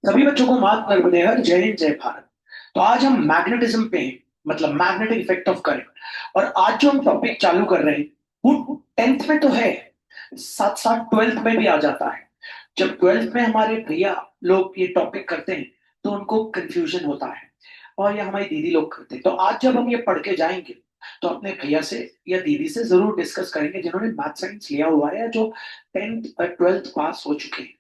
सभी बच्चों को माफ कर देगा। जय हिंद जय भारत। तो आज हम मैग्नेटिज्म पे हैं, मतलब मैग्नेटिक इफेक्ट ऑफ करंट। और आज जो हम टॉपिक चालू कर रहे हैं वो टेंथ में तो है, साथ साथ ट्वेल्थ में भी आ जाता है। जब ट्वेल्थ में हमारे भैया लोग ये टॉपिक करते हैं तो उनको कंफ्यूजन होता है, और ये हमारी दीदी लोग करते हैं। तो आज जब हम ये पढ़ के जाएंगे तो अपने भैया से या दीदी से जरूर डिस्कस करेंगे जिन्होंने मैथ साइंस लिया हुआ है या जो टेंथ ट्वेल्थ पास हो चुके हैं।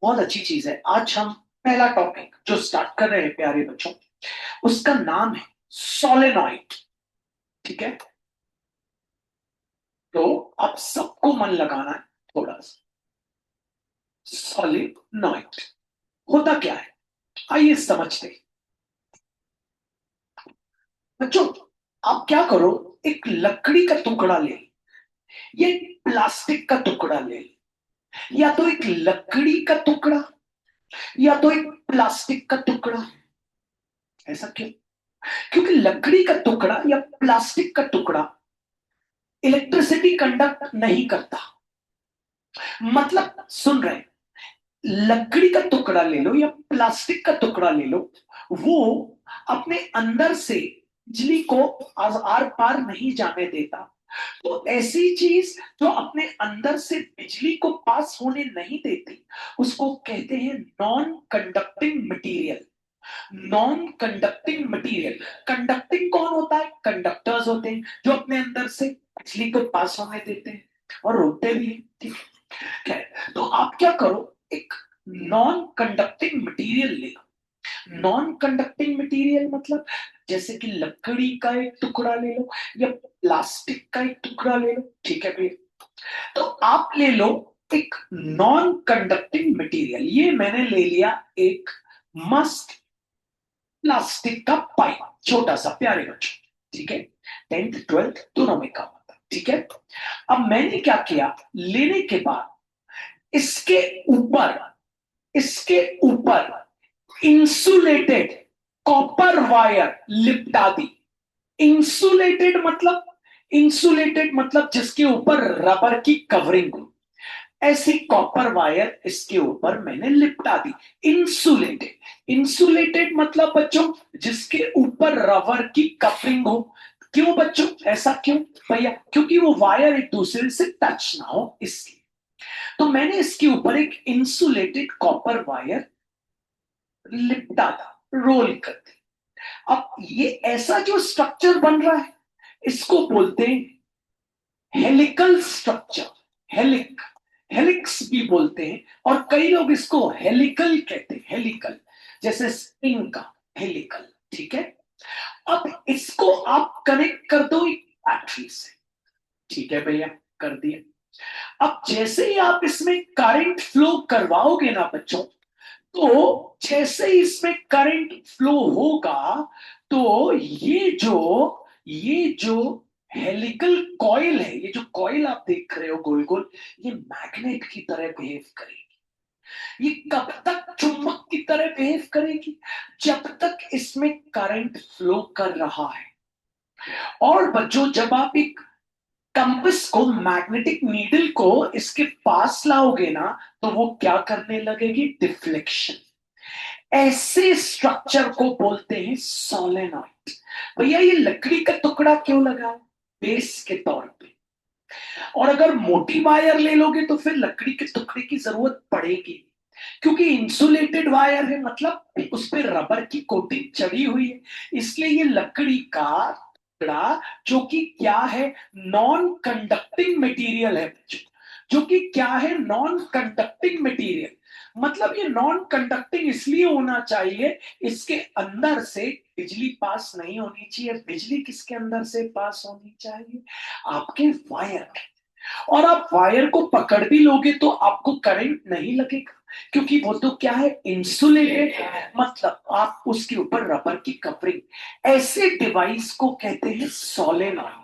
बहुत अच्छी चीज है। आज हम पहला टॉपिक जो स्टार्ट कर रहे हैं प्यारे बच्चों, उसका नाम है सोलेनॉइड। ठीक है, तो अब सबको मन लगाना है थोड़ा सा। सोलेनॉइड होता क्या है, आइए समझते हैं। बच्चों, आप क्या करो, एक लकड़ी का टुकड़ा ले, ये प्लास्टिक का टुकड़ा ले, या तो एक लकड़ी का टुकड़ा या तो एक प्लास्टिक का टुकड़ा। ऐसा क्यों? क्योंकि लकड़ी का टुकड़ा या प्लास्टिक का टुकड़ा इलेक्ट्रिसिटी कंडक्ट नहीं करता। मतलब सुन रहे हैं, लकड़ी का टुकड़ा ले लो या प्लास्टिक का टुकड़ा ले लो, वो अपने अंदर से बिजली को आर पार नहीं जाने देता। तो ऐसी चीज जो अपने अंदर से बिजली को पास होने नहीं देती उसको कहते हैं non conducting material. Non conducting material. Conducting कौन होता है? कंडक्टर्स होते हैं जो अपने अंदर से बिजली को पास होने देते हैं और रोकते भी हैं। ठीक है, तो आप क्या करो, एक नॉन कंडक्टिंग मटेरियल ले लो। नॉन कंडक्टिंग मटेरियल मतलब जैसे कि लकड़ी का एक टुकड़ा ले लो या प्लास्टिक का एक टुकड़ा ले लो। ठीक है भैया, तो आप ले लो एक नॉन कंडक्टिंग मटेरियल। ये मैंने ले लिया एक मस्त प्लास्टिक का पाइप, छोटा सा प्यारे बच्चों। ठीक है, टेंथ ट्वेल्थ दोनों में काम आता है। ठीक है, अब मैंने क्या किया, लेने के बाद इसके ऊपर इसके ऊपर इंसुलेटेड कॉपर वायर लिपटा दी। इंसुलेटेड मतलब जिसके ऊपर रबर की कवरिंग हो, ऐसी कॉपर वायर इसके ऊपर मैंने लिपटा दी। इंसुलेटेड मतलब बच्चों जिसके ऊपर रबर की कवरिंग हो। क्यों बच्चों, ऐसा क्यों भैया? क्योंकि वो वायर एक दूसरे से टच ना हो इसलिए। तो मैंने इसके ऊपर एक इंसुलेटेड कॉपर वायर लिपटा था, रोल कर दी। अब ये ऐसा जो स्ट्रक्चर बन रहा है इसको बोलते हैं हेलिकल स्ट्रक्चर। हेलिक हेलिक्स भी बोलते हैं, और कई लोग इसको हेलिकल कहते हैं। हेलिकल जैसे स्प्रिंग का हेलिकल। ठीक है, अब इसको आप कनेक्ट कर दो एक बैटरी से। ठीक है भैया, कर दिया। अब जैसे ही आप इसमें करंट फ्लो करवाओगे ना बच्चों, तो जैसे ही इसमें करंट फ्लो होगा तो ये जो हेलिकल कॉइल है, ये जो कॉइल आप देख रहे हो गोल गोल, ये मैग्नेट की तरह बिहेव करेगी। ये कब तक चुंबक की तरह बिहेव करेगी? जब तक इसमें करंट फ्लो कर रहा है। और बच्चों, जब आप एक कंपस को, मैग्नेटिक नीडल को इसके पास लाओगे ना, तो वो क्या करने लगेगी? डिफ्लेक्शन। ऐसे स्ट्रक्चर को बोलते हैं सोलेनॉइड। भैया, ये लकड़ी का टुकड़ा क्यों लगा है? बेस के तौर पे। और अगर मोटी वायर ले लोगे तो फिर लकड़ी के टुकड़े की जरूरत पड़ेगी, क्योंकि इंसुलेटेड वायर है, मतलब उस पर रबर की कोटिंग चढ़ी हुई है। इसलिए ये लकड़ी का टुकड़ा, जो कि क्या है, नॉन कंडक्टिंग मटेरियल है। जो कि क्या है, नॉन कंडक्टिंग मटेरियल। मतलब ये नॉन कंडक्टिंग इसलिए होना चाहिए, इसके अंदर से बिजली पास नहीं होनी चाहिए। बिजली किसके अंदर से पास होनी चाहिए? आपके वायर। और आप वायर को पकड़ भी लोगे तो आपको करंट नहीं लगेगा, क्योंकि वो तो क्या है, इंसुलेटेड है। मतलब आप उसके ऊपर रबर की कवरिंग। ऐसे डिवाइस को कहते हैं सोलेनॉइड।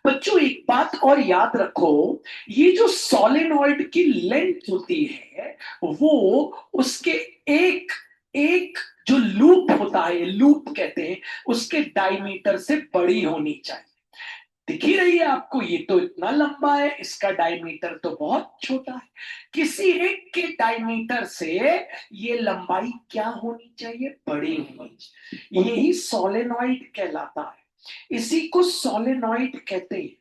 बच्चों, एक बात और याद रखो, ये जो सोलेनॉइड की लेंथ होती है वो उसके एक एक जो लूप होता है, लूप कहते हैं, उसके डायमीटर से बड़ी होनी चाहिए। दिख ही रही है आपको, ये तो इतना लंबा है, इसका डायमीटर तो बहुत छोटा है। किसी एक के डायमीटर से ये लंबाई क्या होनी चाहिए, बड़ी होनी चाहिए। यही सोलेनॉइड कहलाता है, इसी को सोलेनॉइड कहते हैं।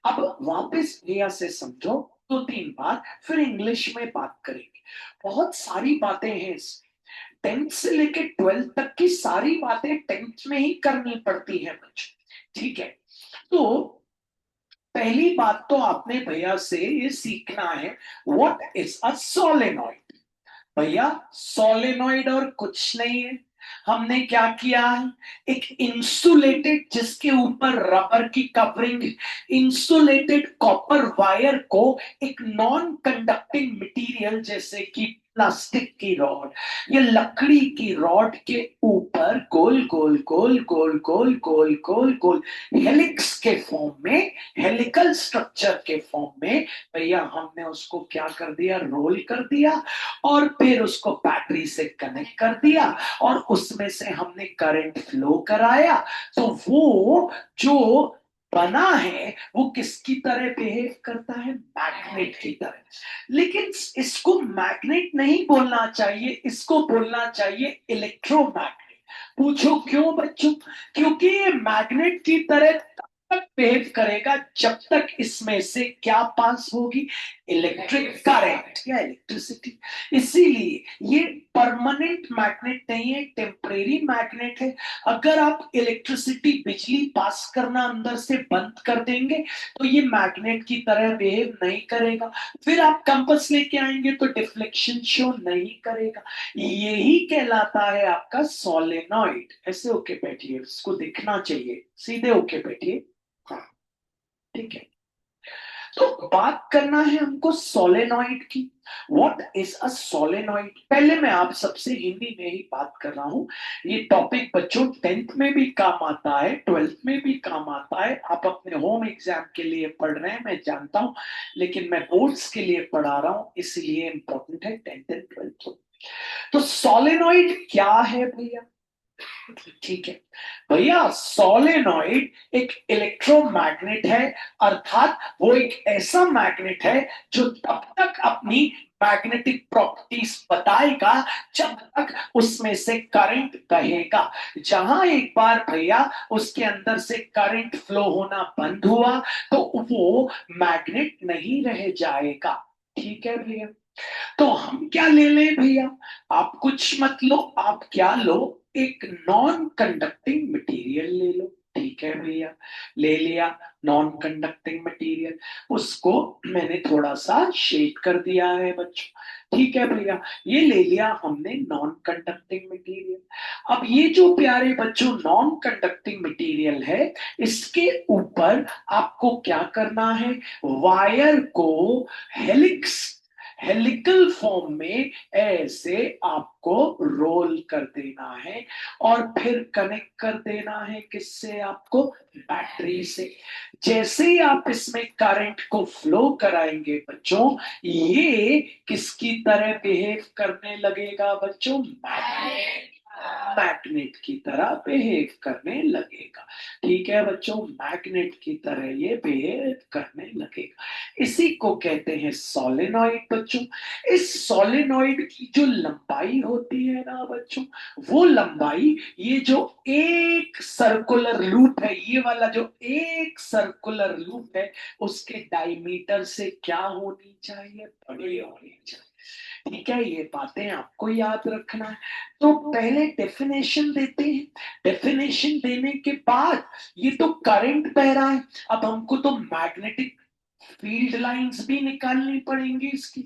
अब वापस भैया से समझो, दो तीन बार फिर इंग्लिश में बात करेंगे। बहुत सारी बातें हैं इसमें, 10th से लेके 12th तक की सारी बातें 10th में ही करनी पड़ती है बच्चों, ठीक है। तो पहली बात तो आपने भैया से ये सीखना है, व्हाट इज अ सोलेनॉइड। भैया सोलेनॉइड और कुछ नहीं है, हमने क्या किया है, एक इंसुलेटेड, जिसके ऊपर रबर की कवरिंग, इंसुलेटेड कॉपर वायर को एक नॉन कंडक्टिंग मटेरियल जैसे कि प्लास्टिक की रॉड या लकड़ी की रॉड के ऊपर गोल गोल गोल गोल गोल गोल गोल गोल हेलिक्स के फॉर्म में, हेलिकल स्ट्रक्चर के फॉर्म में भैया हमने उसको क्या कर दिया, रोल कर दिया, और फिर उसको बैटरी से कनेक्ट कर दिया और उसमें से हमने करंट फ्लो कराया। तो वो जो बना है वो किसकी तरह बिहेव करता है, मैग्नेट की तरह। लेकिन इसको मैग्नेट नहीं बोलना चाहिए, इसको बोलना चाहिए इलेक्ट्रोमैग्नेट। पूछो क्यों बच्चों, क्योंकि ये मैग्नेट की तरह तक बिहेव करेगा जब तक इसमें से क्या पास होगी, इलेक्ट्रिक करंट या इलेक्ट्रिसिटी। इसीलिए ये परमानेंट मैग्नेट नहीं है, टेम्परेरी मैग्नेट है। अगर आप इलेक्ट्रिसिटी, बिजली पास करना अंदर से बंद कर देंगे तो ये मैग्नेट की तरह बिहेव नहीं करेगा। फिर आप कंपास लेके आएंगे तो डिफ्लेक्शन शो नहीं करेगा। यही कहलाता है आपका सोलेनॉइड। ऐसे होके बैठिए, इसको दिखना चाहिए, सीधे होके बैठिए, हाँ ठीक है। तो बात करना है हमको सोलेनॉइड की। व्हाट इज अ सोलेनॉइड, पहले मैं आप सबसे हिंदी में ही बात कर रहा हूं। ये टॉपिक बच्चों 10th में भी काम आता है, 12th में भी काम आता है। आप अपने होम एग्जाम के लिए पढ़ रहे हैं मैं जानता हूं, लेकिन मैं बोर्ड्स के लिए पढ़ा रहा हूं, इसलिए इंपॉर्टेंट है 10th एंड 12th। तो सोलेनॉइड क्या है भैया, ठीक है भैया, सोलेनॉइड एक इलेक्ट्रोमैग्नेट है, अर्थात वो एक ऐसा मैग्नेट है जो तब तक अपनी मैग्नेटिक प्रॉपर्टीज बताएगा जब तक उसमें से करंट बहेगा। जहां एक बार भैया उसके अंदर से करंट फ्लो होना बंद हुआ तो वो मैग्नेट नहीं रह जाएगा, ठीक है भैया। तो हम क्या ले लें भैया, आप कुछ मत लो, आप क्या लो, एक नॉन कंडक्टिंग मटेरियल ले लो, ठीक है भैया। ले लिया नॉन कंडक्टिंग मटेरियल, उसको मैंने थोड़ा सा शेड कर दिया है बच्चों, ठीक है भैया। ये ले लिया हमने नॉन कंडक्टिंग मटेरियल। अब ये जो प्यारे बच्चों नॉन कंडक्टिंग मटेरियल है, इसके ऊपर आपको क्या करना है, वायर को हेलिक्स, हेलिकल फॉर्म में ऐसे आपको रोल कर देना है और फिर कनेक्ट कर देना है किससे, आपको बैटरी से। जैसे ही आप इसमें करंट को फ्लो कराएंगे बच्चों, ये किसकी तरह बिहेव करने लगेगा बच्चों, मैग्नेट, मैग्नेट की तरह बिहेव करने लगेगा, ठीक है बच्चों। मैग्नेट की तरह ये बिहेव करने लगेगा, इसी को कहते हैं सोलेनॉइड बच्चों। इस सोलेनॉइड की जो लंबाई होती है ना बच्चों, वो लंबाई, ये जो एक सर्कुलर लूप है, ये वाला जो एक सर्कुलर लूप है, उसके डायमीटर से क्या होनी चाहिए, बड़ी होनी चाहिए, ठीक है। ये बातें आपको याद रखना है। तो पहले डेफिनेशन देते हैं, डेफिनेशन देने के बाद ये तो करंट बह रहा है, अब हमको तो मैग्नेटिक फील्ड लाइंस भी निकालनी पड़ेंगी इसकी।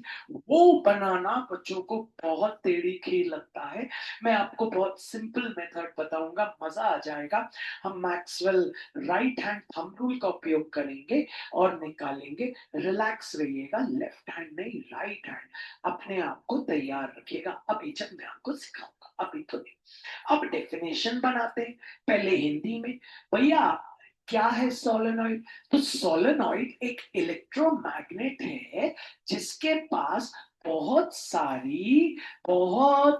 वो बनाना बच्चों को बहुत टेढ़ी खीर लगता है। मैं आपको बहुत सिंपल मेथड बताऊंगा, मजा आ जाएगा। हम Maxwell right hand thumb rule का उपयोग करेंगे और निकालेंगे। रिलैक्स रहिएगा, लेफ्ट हैंड नहीं राइट हैंड अपने आप को तैयार रखिएगा। अभी जब मैं आपको सिखाऊंगा, अभी तो नहीं। अब डेफिनेशन बनाते हैं, पहले हिंदी में। भैया क्या है सोलेनॉइड, तो सोलेनॉइड एक इलेक्ट्रोमैग्नेट है जिसके पास बहुत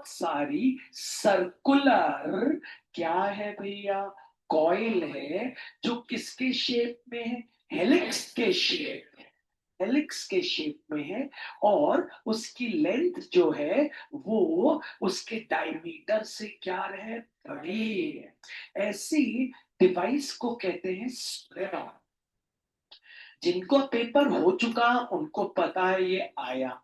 सारी सर्कुलर, क्या है भैया, कॉइल है जो किसके शेप में है, हेलिक्स के शेप, हेलिक्स के शेप में है, और उसकी लेंथ जो है वो उसके डायमीटर से क्या है, बड़ी है। ऐसी डिवाइस को कहते हैं सोलेनॉइड। जिनको पेपर हो चुका उनको पता है ये आया,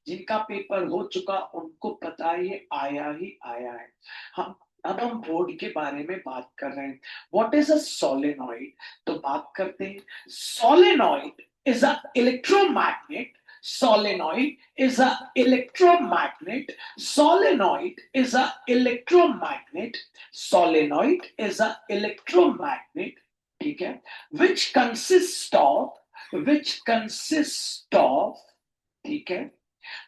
जिनका पेपर हो चुका उनको पता है ये आया ही आया है। हम अब हम बोर्ड के बारे में बात कर रहे हैं। व्हाट इज अ सोलेनॉइड, तो बात करते हैं। Solenoid is a electromagnet, solenoid is a electromagnet, solenoid is a electromagnet, solenoid is a electromagnet, ठीक है, which consists of, which consists of, ठीक है,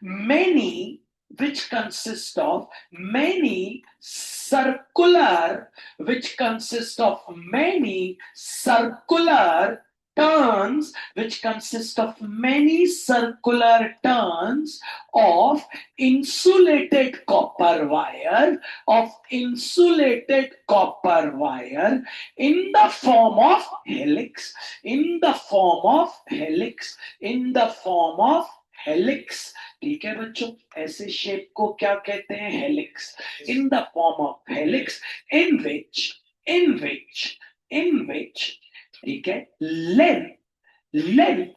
many, which consists of many circular, which consists of many circular turns, which consist of many circular turns of insulated copper wire, of insulated copper wire in the form of helix, in the form of helix, in the form of helix. ठीक है बच्चों, ऐसे shape को क्या कहते हैं, helix. In the form of helix, in which, in which, in which, ठीक है, length, length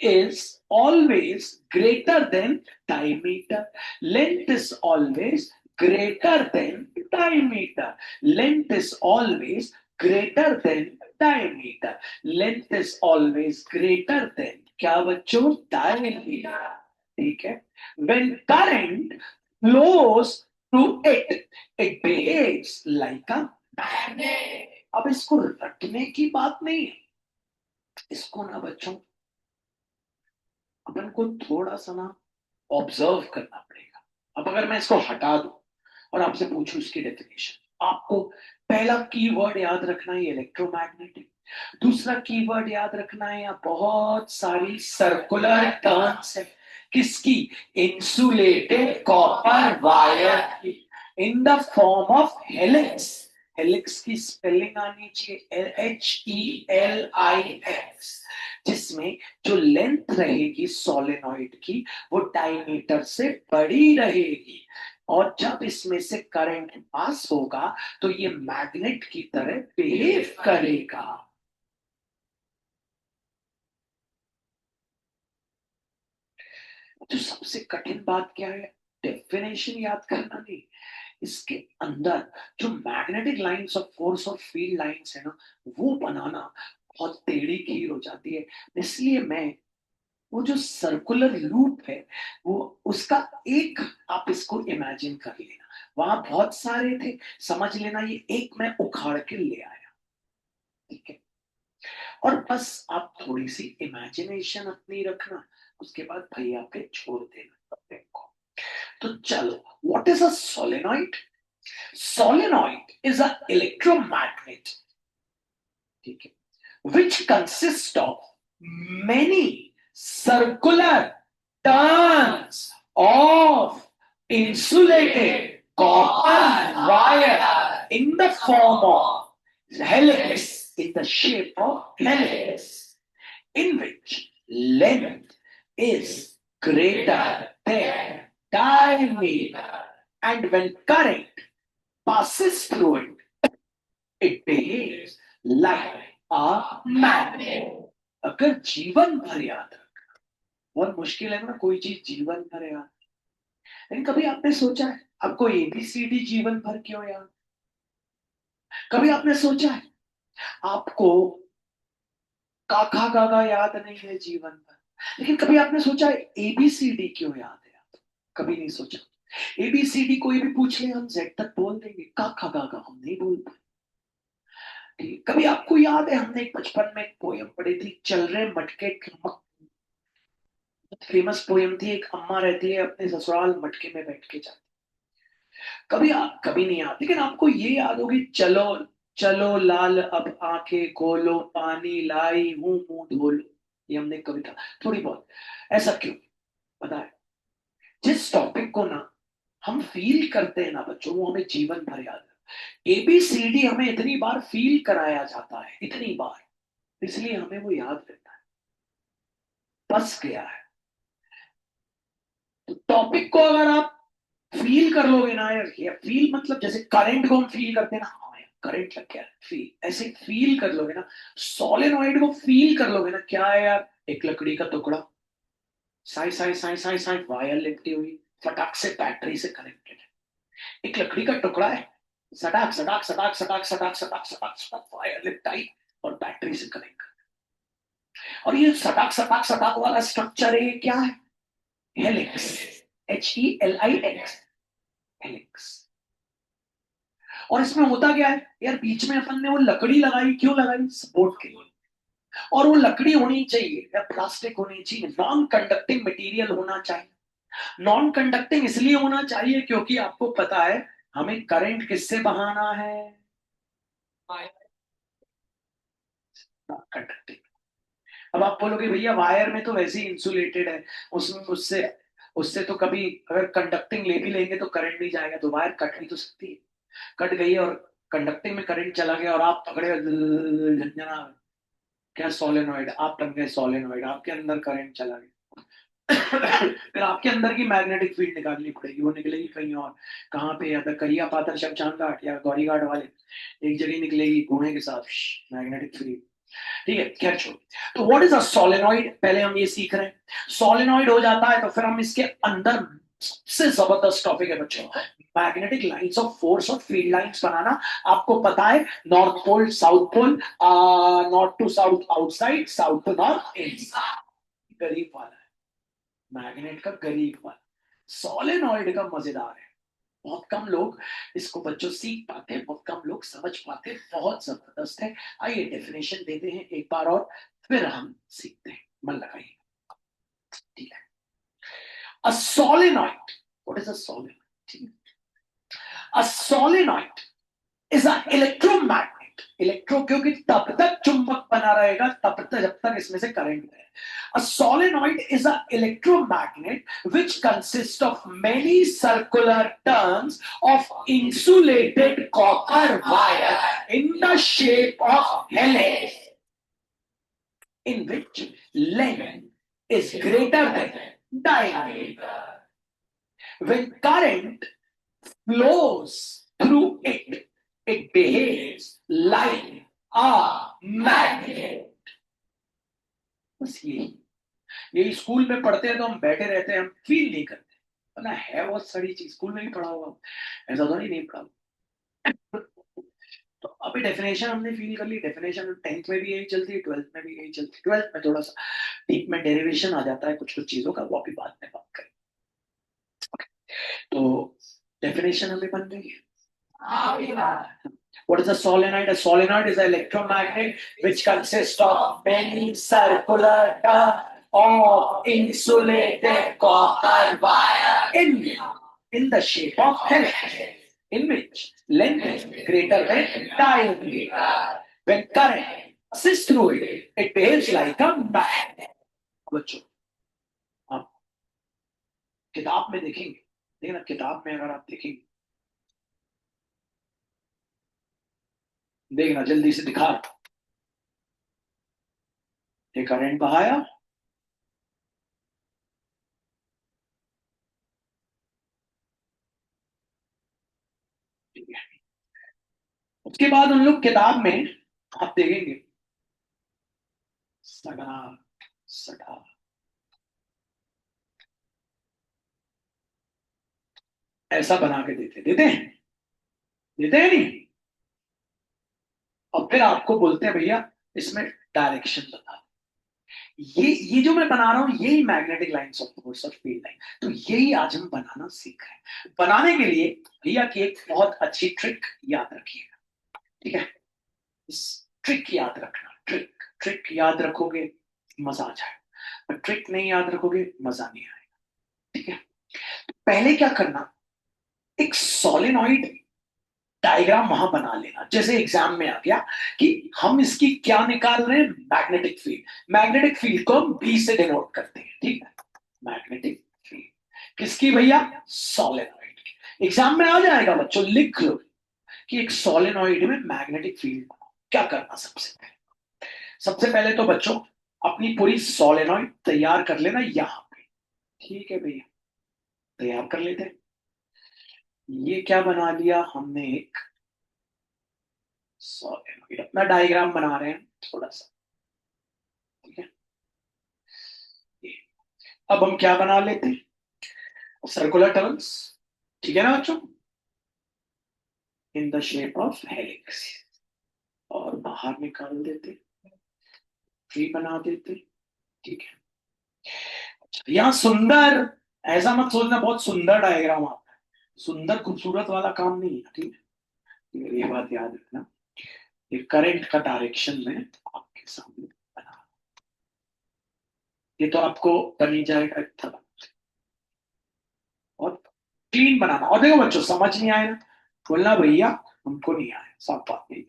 is always greater than diameter, length is always greater than diameter, length is always greater than diameter, length is always greater than क्या बच्चों, diameter, ठीक है। when current flows through it, it behaves like a magnet। अब इसको रटने की बात नहीं है, इसको ना बच्चों अपन को थोड़ा सा ना ऑब्जर्व करना पड़ेगा। अब अगर मैं इसको हटा दूं और आपसे पूछूं इसकी डेफिनेशन, आपको पहला कीवर्ड याद रखना है इलेक्ट्रोमैग्नेटिक, दूसरा कीवर्ड याद रखना है या बहुत सारी सर्कुलर टर्न्स है, किसकी, इंसुलेटेड कॉपर वायर की, इन the form of helix. Helix की स्पेलिंग आनी चाहिए HELIX, जिसमें जो लेंथ रहेगी सोलेनॉइड की वो डायमीटर से बड़ी रहेगी, और जब इसमें से करंट पास होगा तो ये मैग्नेट की तरह बिहेव करेगा। तो सबसे कठिन बात क्या है, डेफिनेशन याद करना नहीं, इसके अंदर जो मैग्नेटिक लाइंस ऑफ फोर्स और फील्ड लाइंस है ना, वो बनाना बहुत टेढ़ी खीर हो जाती है। इसलिए मैं वो जो सर्कुलर लूप है वो उसका एक, आप इसको इमेजिन कर लेना, वहां बहुत सारे थे, समझ लेना ये एक मैं उखाड़ के ले आया, ठीक है। और बस आप थोड़ी सी इमेजिनेशन अपनी रखना, उसके बाद भैया पे छोड़ देना टॉपिक को। तो चलो, what is a solenoid, solenoid is a electromagnet, ठीक है, which consists of many circular turns of insulated copper wire in the form of helix, in the shape of helix, in which length is greater than diameter, and when current passes through it, it behaves like a magnet। अगर जीवन भर याद रखना, बहुत मुश्किल है ना कोई चीज जीवन भर याद, लेकिन कभी आपने सोचा है आपको एबीसीडी जीवन भर क्यों याद, कभी आपने सोचा है आपको काका गागा याद नहीं है जीवन भर, लेकिन कभी आपने सोचा है एबीसीडी क्यों याद है आपको, कभी नहीं सोचा। एबीसीडी कोई भी पूछ ले हम जेड तक बोल देंगे, काका गागा हम नहीं बोल पाए। कभी आपको याद है हमने एक बचपन में एक पोयम पढ़ी थी, चल रहे मटके, फेमस पोयम थी, एक अम्मा रहती है अपने ससुराल मटके में बैठ के जाती, कभी आप कभी नहीं याद, लेकिन आपको ये याद होगी, चलो चलो लाल अब आंखें खोलो, पानी लाई हूं मुंह धो लो, ये हमने कविता थोड़ी बहुत, ऐसा क्यों पता है, जिस टॉपिक को ना हम फील करते हैं ना बच्चों, वो हमें जीवन भर याद है। ABCD हमें इतनी बार फील कराया जाता है, इतनी बार, इसलिए हमें वो याद रहता है, बस गया है। तो टॉपिक को अगर आप फील कर लोगे ना यार, ये फील मतलब जैसे करंट को हम फील करते हैं ना, हाँ यार करंट लग गया, फील, ऐसे फील कर लोगे ना, सोलेनॉइड को फील कर लोगे ना, क्या है यार, एक लकड़ी का टुकड़ा, साई साई साई साई साई वायर लिपटी हुई, फटाक से बैटरी से कनेक्टेड है। एक लकड़ी का टुकड़ा है, सटाक सटाक सटाक सटाक सटाक सटाक सटाक सटाक वायर लिपटाई और बैटरी से कनेक्ट कर। और ये सटाक सटाक सटाक वाला स्ट्रक्चर है, ये क्या है, हेलिक्स, HELIX, हेलिक्स। और इसमें होता क्या है यार, बीच में अपन ने वो लकड़ी लगाई, क्यों लगाई, सपोर्ट के लिए। और वो लकड़ी होनी चाहिए या प्लास्टिक होनी चाहिए, नॉन कंडक्टिंग मटेरियल होना चाहिए। नॉन कंडक्टिंग इसलिए होना चाहिए क्योंकि आपको पता है हमें करंट किससे बहाना है, कंडक्टिंग। अब आप बोलोगे भैया वायर में तो वैसे ही इंसुलेटेड है, उसमें उससे उससे तो कभी अगर कंडक्टिंग ले भी लेंगे तो करंट नहीं जाएगा, तो वायर कट भी तो सकती है। कट गई और कंडक्टिंग में करंट चला गया और आप पकड़े झंझना, क्या सोलेनॉइड, आप टंग गए सोलेनॉइड, आपके अंदर करंट चला गया। फिर आपके अंदर की मैग्नेटिक फील्ड निकालनी पड़ेगी, वो निकलेगी कहीं और, कहाँ पे, या तो करिया पातर शमशान घाट या गौरी घाट वाले एक जगह निकलेगी कुएं के साथ मैग्नेटिक फील्ड। ठीक है, खैर छोड़। तो व्हाट इज अ सोलेनॉइड, पहले हम ये सीख रहे हैं। सोलेनॉइड हो जाता है तो फिर हम इसके अंदर, सबसे जबरदस्त टॉपिक है बच्चों, मैग्नेटिक लाइंस ऑफ फोर्स और फील्ड लाइंस बनाना। आपको पता है north pole south pole, north to south outside, south to north inside, गरीब वाला है मैग्नेट का, गरीब वाला। सोलेनॉइड का मजेदार है, बहुत कम लोग इसको बच्चों सीख पाते हैं, बहुत कम लोग समझ पाते हैं, बहुत जबरदस्त है। आइए डेफिनेशन देते हैं एक बार और, फिर हम सीखते हैं, मन लगाइए। ठीक है, a solenoid, what is a solenoid, a solenoid is a electromagnet, electro क्योंकि तब तक चुंबक बना रहेगा तब तक जब तक इसमें से करंट है। A solenoid is an electromagnet which consists of many circular turns of insulated copper wire in the shape of helix, in which length is greater than diameter. When current flows through it, it behaves like a magnet. बस यही school में पढ़ते हैं तो हम बैठे रहते हैं, हम फील नहीं करते ना, है बहुत सारी चीज स्कूल में भी पढ़ा होगा, ऐसा तो नहीं पढ़ा। तो अभी डेफिनेशन हमने फील कर ली, डेफिनेशन 10th में भी यही चलती है, 12th में भी यही चलती है, 12th में थोड़ा सा डीप में डेरिवेशन आ जाता है कुछ कुछ चीजों का, वो अभी बाद में बात करें। तो डेफिनेशन हमें बन गई है। What is a solenoid? A solenoid is an electromagnet which consists of many circular or insulated copper wire in the shape of helix, in which length is greater than diameter. When current passes through it, it behaves like a magnet. बच्चों आप किताब में देखेंगे, देखना किताब में अगर आप देखेंगे, देखना जल्दी से दिखा, ये करंट बहाया, उसके बाद उन लोग किताब में आप देखेंगे सड़ा सड़ा, ऐसा बना के देते हैं, देते हैं नहीं, और फिर आपको बोलते हैं भैया इसमें डायरेक्शन बता। ये जो मैं बना रहा हूं यही मैग्नेटिक लाइंस ऑफ फोर्स और फील्ड लाइन, तो यही आज हम बनाना सीख रहे हैं। बनाने के लिए भैया की एक बहुत अच्छी ट्रिक याद रखिएगा, ठीक है, इस ट्रिक याद रखना, ट्रिक ट्रिक याद रखोगे मजा आ जाएगा, और ट्रिक नहीं याद रखोगे मजा नहीं आएगा। ठीक है, पहले क्या करना, एक सोलेनॉइड डायग्राम वहां बना लेना, जैसे एग्जाम में आ गया कि हम इसकी क्या निकाल रहे हैं, मैग्नेटिक फील्ड। मैग्नेटिक फील्ड को हम बी से डिनोट करते हैं, ठीक है, मैग्नेटिक फील्ड किसकी भैया, सोलेनॉइड की। एग्जाम में आ जाएगा बच्चों, लिख लो कि एक सोलेनॉइड में मैग्नेटिक फील्ड बनाओ। क्या करना सबसे पहले तो बच्चों अपनी पूरी सोलेनॉइड तैयार कर लेना यहां पे। ठीक है भैया, तैयार कर लेते हैं। ये क्या बना लिया हमने, एक सोलेनॉइड। अपना डायग्राम बना रहे हैं थोड़ा सा, ठीक है। ये अब हम क्या बना लेते हैं, सर्कुलर टर्न्स, ठीक है ना बच्चों, in the shape of helix, और बाहर निकाल देते, ट्री बना देते, ठीक है। अच्छा, यहाँ सुंदर, ऐसा मत सोचना बहुत सुंदर डायग्राम आता है, सुंदर खूबसूरत वाला काम नहीं है, ठीक है। ये बात याद रखना, ये करंट का डायरेक्शन में आपके सामने बना, ये तो आपको बनी जाएगा इतना, और क्लीन बनाना। और देखो बच्चों, समझ नहीं आया ना, बोलना भैया हमको नहीं आया, सब बात नहीं।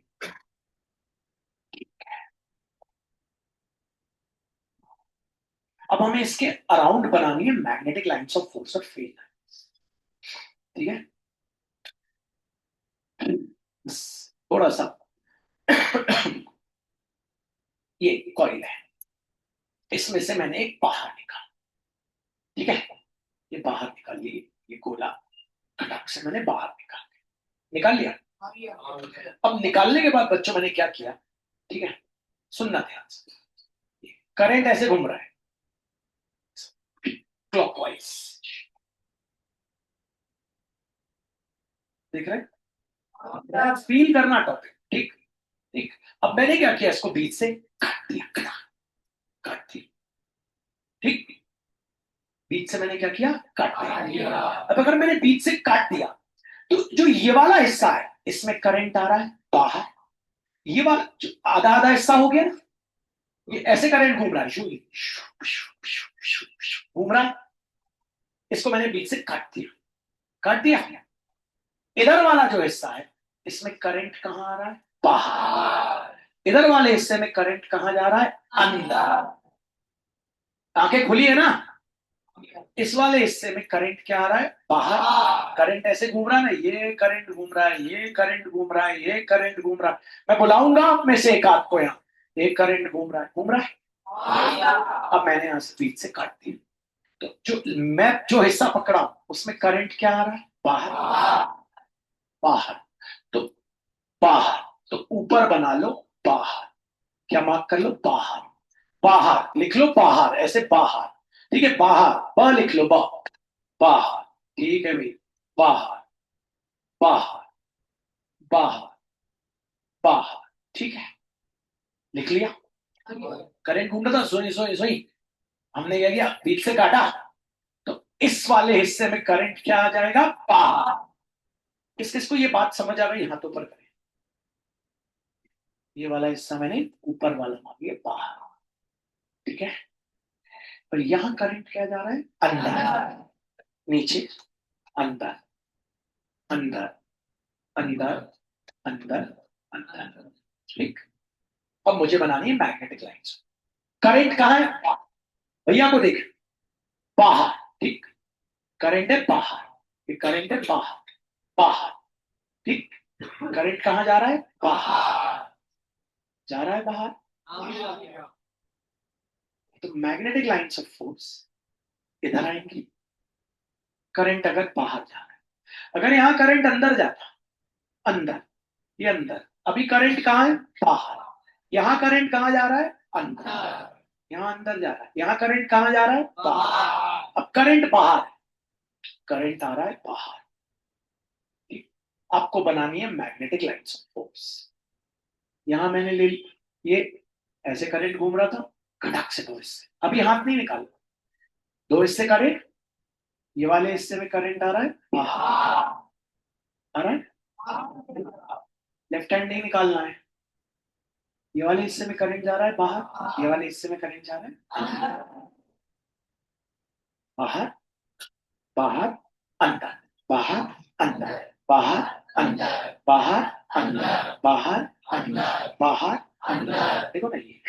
अब हमें इसके अराउंड बनानी है मैग्नेटिक लाइंस ऑफ फोर्स और फील्ड, ठीक है। थोड़ा सा ये कॉइल है, इसमें से मैंने एक बाहर निकाला, ठीक है। ये बाहर निकालिए, ये गोला खटाक से मैंने बाहर निकाल लिया। अब निकालने के बाद बच्चों मैंने क्या किया, ठीक है, सुनना ध्यान से। करंट ऐसे घूम रहा है क्लॉकवाइज, देख रहे हैं, फील करना टॉपिक, ठीक ठीक। अब मैंने क्या किया, इसको बीच से काट दिया, काट दिया, ठीक। बीच से मैंने क्या किया, काट दिया। अब अगर मैंने बीच से काट दिया तो जो ये वाला हिस्सा है इसमें करंट आ रहा है बाहर, ये वाला जो आधा आधा हिस्सा हो गया ना, ये ऐसे करंट घूम रहा है, घूम रहा है। इसको मैंने बीच से काट दिया, काट दिया। इधर वाला जो हिस्सा है इसमें करंट कहां आ रहा है, बाहर। इधर वाले हिस्से में करंट कहां जा रहा है, अंदर। आंखें खुली है ना, इस वाले हिस्से में करंट क्या आ रहा है, बाहर। करंट ऐसे घूम रहा है ना, ये करंट घूम रहा है, ये करंट घूम रहा है, ये करंट घूम रहा है। मैं बुलाऊंगा आप में से एक आध को, यहाँ ये करंट घूम रहा है, घूम रहा है। अब मैंने यहां से बीच से काट दिया, तो जो मैं जो हिस्सा पकड़ा उसमें करंट क्या आ रहा है, बाहर, बाहर। तो बाहर, तो ऊपर बना लो बाहर, क्या मार्क कर लो, बाहर। बाहर लिख लो, बाहर ऐसे बाहर, ठीक है। बाहर, ब लिख लो, बाहर, ठीक है भाई। बाहर, बाहर, बाहर, बाहर, ठीक है, लिख लिया। करंट घूम रहा था, सोई सोई सोई, हमने क्या किया, बीच से काटा, तो इस वाले हिस्से में करंट क्या आ जाएगा, बाहर। किस किस को ये बात समझ आ गई, हाथों पर करें। ये वाला हिस्सा मैंने ऊपर वाला मान लिया बाहर, ठीक है। और यहां करंट क्या जा रहा है, अंदर, नीचे, अंदर, अंदर, अंदर, अंदर, अंदर, ठीक। अब मुझे बनानी है मैग्नेटिक लाइंस। करंट कहां है, भैया को देख, बाहर, ठीक। करंट है बाहर, ये करंट है बाहर, बाहर, ठीक। करंट कहां जा रहा है, बाहर, जा रहा है बाहर। तो मैग्नेटिक लाइंस ऑफ फोर्स इधर आएंगी, करंट अगर बाहर जा रहा है, अगर यहां करंट अंदर जाता, अंदर, ये अंदर, अभी करंट कहां है, बाहर। यहां करंट कहां जा रहा है, अंदर, यहां अंदर जा रहा है। यहां करंट कहां जा रहा है, बाहर। अब करंट बाहर है, करंट आ रहा है बाहर, ठीक। आपको बनानी है मैग्नेटिक लाइंस ऑफ फोर्स। यहां मैंने ले ली, ये ऐसे करंट घूम रहा था, खटक से दो हिस्से, अभी हाथ नहीं निकाल, दो हिस्से करंट, ये वाले हिस्से में करंट आ रहा है बाहर, आ रहा है, लेफ्ट हैंड नहीं निकालना है। ये वाले हिस्से में करंट जा रहा है बाहर, ये वाले हिस्से में करंट जा रहा है बाहर, बाहर, अंदर, बाहर, अंदर, बाहर, अंदर, बाहर, अंदर, बाहर, अंदर, बाहर, अंदर। देखो ना, ये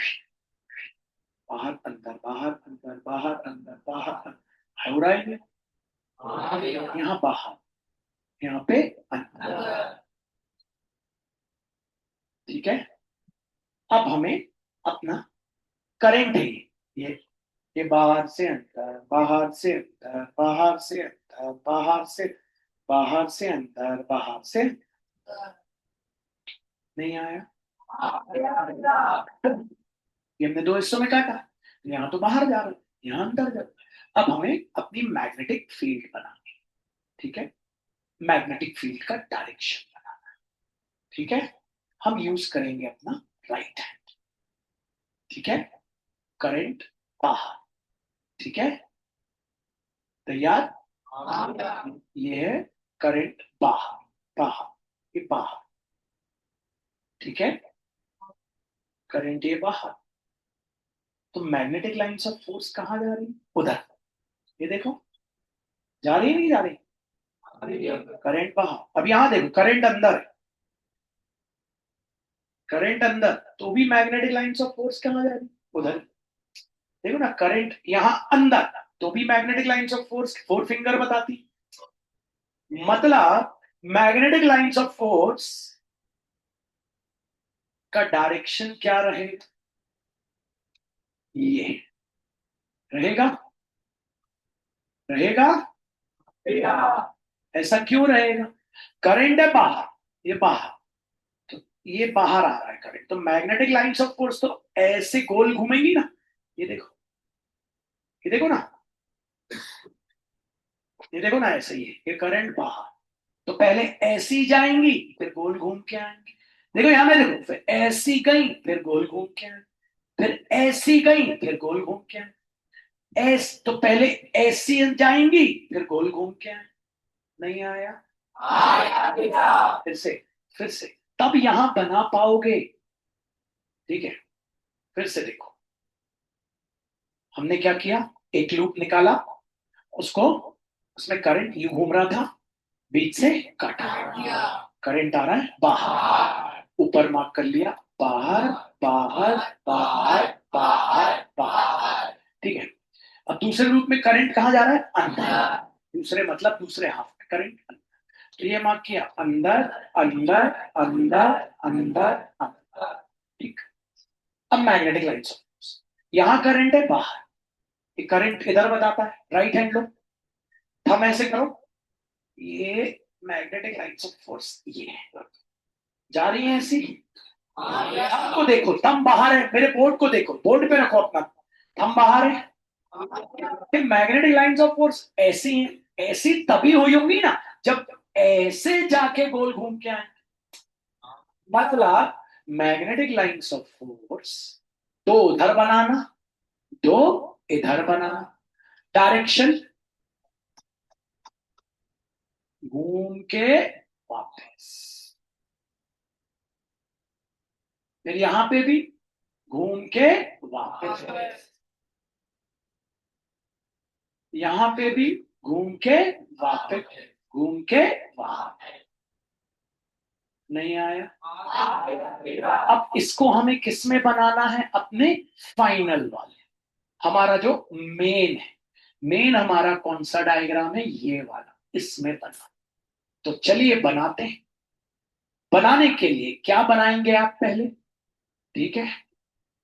बाहर अंदर, बाहर अंदर, बाहर अंदर, बाहर अंदर, हो रहा है ये। यहाँ बाहर, यहाँ पे अंदर, ठीक है, अब हमें अपना करंट है ये बाहर से अंदर, बाहर से अंदर, बाहर से अंदर, बाहर से, बाहर से अंदर, बाहर से अंदर। नहीं आया? ये हमने दो हिस्सों में काटा, यहाँ तो बाहर जा रहा है, यहाँ अंदर जा रहा है। अब हमें अपनी मैग्नेटिक फील्ड बनानी है। ठीक है, मैग्नेटिक फील्ड का डायरेक्शन बनाना है। ठीक है, हम यूज करेंगे अपना राइट हैंड। ठीक है, करंट बाहर। ठीक है, तैयार? ये है करंट बाहर, बाहर, ये बाहर। ठीक है, करंट ये बाहर। तो मैग्नेटिक लाइंस ऑफ फोर्स कहाँ जा रही? उधर। ये देखो, जा रही है नहीं जा रही? करंट बाहर। अब यहां देखो, करंट अंदर है, करंट अंदर, तो भी मैग्नेटिक लाइंस ऑफ फोर्स कहाँ जा रही? उधर। देखो ना, करंट यहां अंदर, तो भी magnetic lines of force four finger बताती। मतलब मैग्नेटिक लाइंस ऑफ फोर्स का डायरेक्शन क्या रहेगा? ये रहेगा, रहेगा, ऐसा क्यों रहेगा? करंट है बाहर, ये बाहर, तो ये बाहर आ रहा है करंट, तो मैग्नेटिक लाइंस ऑफ फोर्स तो ऐसे गोल घूमेंगी ना। ये देखो, ये देखो ना, ये देखो ना, ऐसे ही है, ये करंट बाहर, तो पहले ऐसी जाएंगी फिर गोल घूम के आएंगी। देखो यहां में देखो, फिर ऐसी गई फिर गोल घूम के आए, फिर ऐसी गई फिर गोल घूम के आए, ऐस तो पहले ऐसी जाएंगी फिर गोल घूम के आए। नहीं आया? फिर से, फिर से, तब यहां बना पाओगे। ठीक है, फिर से देखो, हमने क्या किया, एक लूप निकाला, उसको, उसमें करंट यू घूम रहा था, बीच से काटा, करंट आ रहा है बाहर, ऊपर मार्क कर लिया, बाहर, बाहर, बाहर, बाहर, बाहर। ठीक है, अब दूसरे रूप में करंट कहाँ जा रहा है? अंदर। दूसरे मतलब दूसरे हाफ में करंट अंदर। तो ये मार्क किया, अंदर, अंदर, अंदर, अंदर, अंदर। ठीक, अब मैग्नेटिक लाइंस, यहां करंट है बाहर, ये करंट इधर बताता है, राइट हैंड लो, थंब ऐसे करो, ये मैग्नेटिक लाइंस ऑफ फोर्स ये है, जा रही है ऐसी। थंब को देखो, थंब बाहर है, मेरे बोर्ड को देखो, बोर्ड पे रखो अपना, थंब बाहर है। मैग्नेटिक लाइंस ऑफ फोर्स ऐसी हैं, ऐसी तभी हुई होंगी ना जब ऐसे जाके गोल घूम के आए। मतलब मैग्नेटिक लाइंस ऑफ फोर्स दो उधर बनाना, दो इधर बनाना, डायरेक्शन घूम के वापस, फिर यहां पे भी घूम के वापस, यहां पे भी घूम के वापस, घूम के वापस। नहीं आया? अब इसको हमें किस में बनाना है? अपने फाइनल वाले, हमारा जो मेन है, मेन हमारा कौन सा डायग्राम है? ये वाला, इसमें बना। तो चलिए बनाते हैं। बनाने के लिए क्या बनाएंगे आप पहले? ठीक है,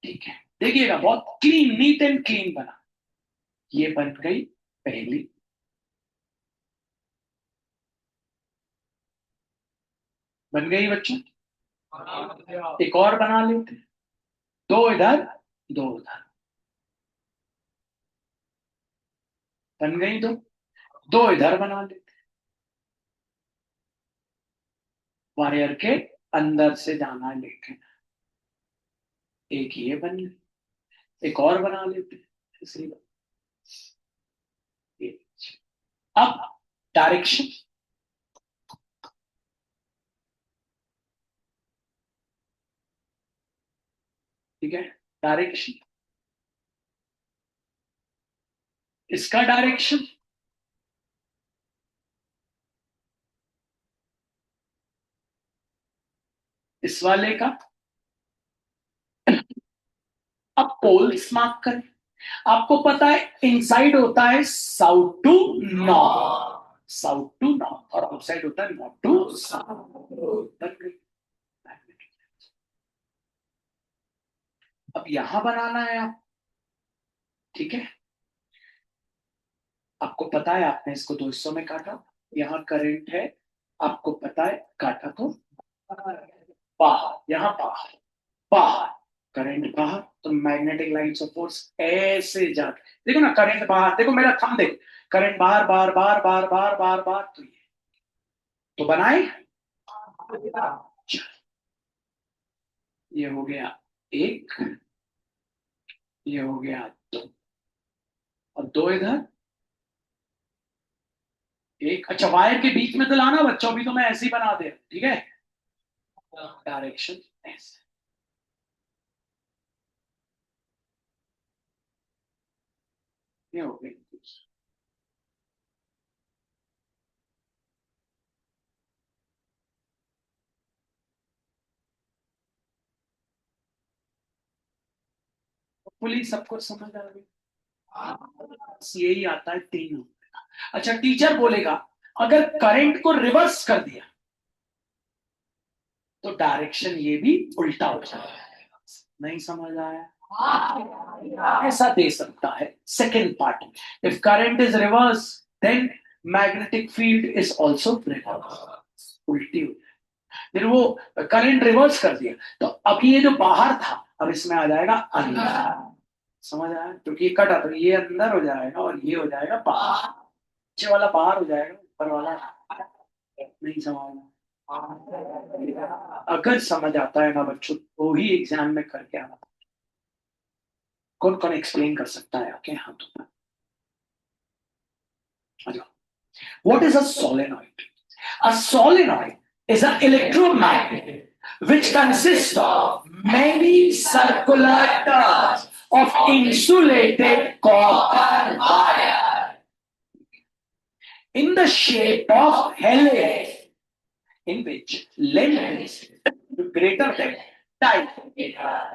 ठीक है, देखिएगा, बहुत क्लीन, नीट एंड क्लीन बना। ये बन गई पहली, बन गई बच्चों। एक और बना लेते हैं, दो इधर, दो उधर, बन गई दो, दो इधर बना लेते, वायर के अंदर से जाना है लेके, एक ये बन गई, एक और बना लेते हैं, तीसरी बात ये। अब डायरेक्शन, ठीक है, डायरेक्शन, इसका डायरेक्शन, इस वाले का। अब पोल्स मार्क करें, आपको पता है इनसाइड होता है south to north, south to north, और आउटसाइड होता है नॉर्थ टू साउथ। अब यहां बनाना है आप, ठीक है। आपको पता है आपने इसको दो हिस्सों में काटा, यहाँ करंट है, आपको पता है काटा तो बाहर, यहाँ बाहर, बाहर करंट बाहर, तो मैग्नेटिक लाइन्स ऑफ फोर्स ऐसे जाते, देखो ना करंट बाहर, देखो मेरा थंब देखो, करंट बाहर बाहर बाहर बाहर बाहर बाहर बाहर, तो ये तो बनाए। ये हो गया एक, ये हो गया दो, और दो इधर एक। अच्छा वायर के बीच में तो लाना बच्चों, भी तो मैं ऐसे ही बना दे, ठीक है। डायरेक्शन ऐसे, ये हो गई। पुलिस सबको समझ आ गई, बस यही आता है तीन। अच्छा टीचर बोलेगा अगर करंट को रिवर्स कर दिया तो डायरेक्शन ये भी उल्टा हो जाएगा, नहीं समझ आया? ऐसा दे सकता है सेकेंड पार्ट में, if current is reverse then magnetic field is also reverse, उल्टी हो जाए। फिर वो करंट रिवर्स कर दिया तो अब ये जो बाहर था अब इसमें आ जाएगा अंदर, समझ आया? क्योंकि ये कटा तो ये अंदर हो जाएगा और ये हो जाएगा बाहर, नीचे वाला बाहर हो जाएगा, ऊपर वाला नहीं समझना। अगर समझ आता है ना बच्चों तो ही एग्जाम में करके आना। कौन कौन एक्सप्लेन कर सकता है आपके हाथों में? What is a solenoid? A solenoid is an electromagnet which consists of many circular tubes of insulated copper wire in the shape of helix, in which length is greater than time.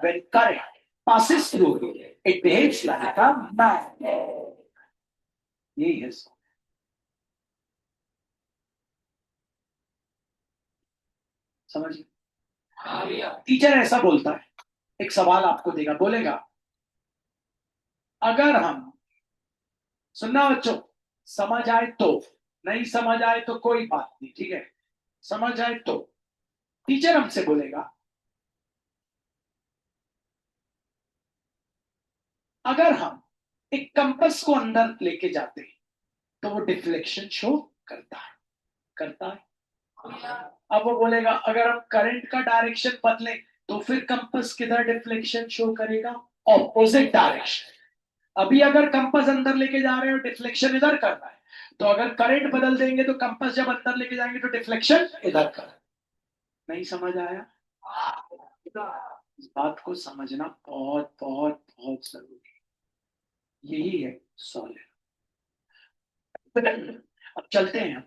When current passes through it, it behaves like a magnet. यही है। समझिए, teacher ऐसा बोलता है, एक सवाल आपको देगा, बोलेगा अगर हम, सुनना बच्चों, समझ आए तो, नहीं समझ आए तो कोई बात नहीं, ठीक है। समझ आए तो टीचर हमसे बोलेगा अगर हम एक कंपास को अंदर लेके जाते हैं तो वो डिफ्लेक्शन शो करता है, करता है। अब वो बोलेगा अगर हम करंट का डायरेक्शन बदले तो फिर कंपास किधर डिफ्लेक्शन शो करेगा? Opposite direction. अभी अगर कंपास अंदर लेके जा रहे हो डिफ्लेक्शन इधर कर रहा है, तो अगर करंट बदल देंगे तो कंपास जब अंदर लेके जाएंगे तो डिफ्लेक्शन इधर कर। नहीं समझ आया? इस बात को समझना बहुत बहुत बहुत जरूरी है, यही है सॉलिड। अब चलते हैं हम,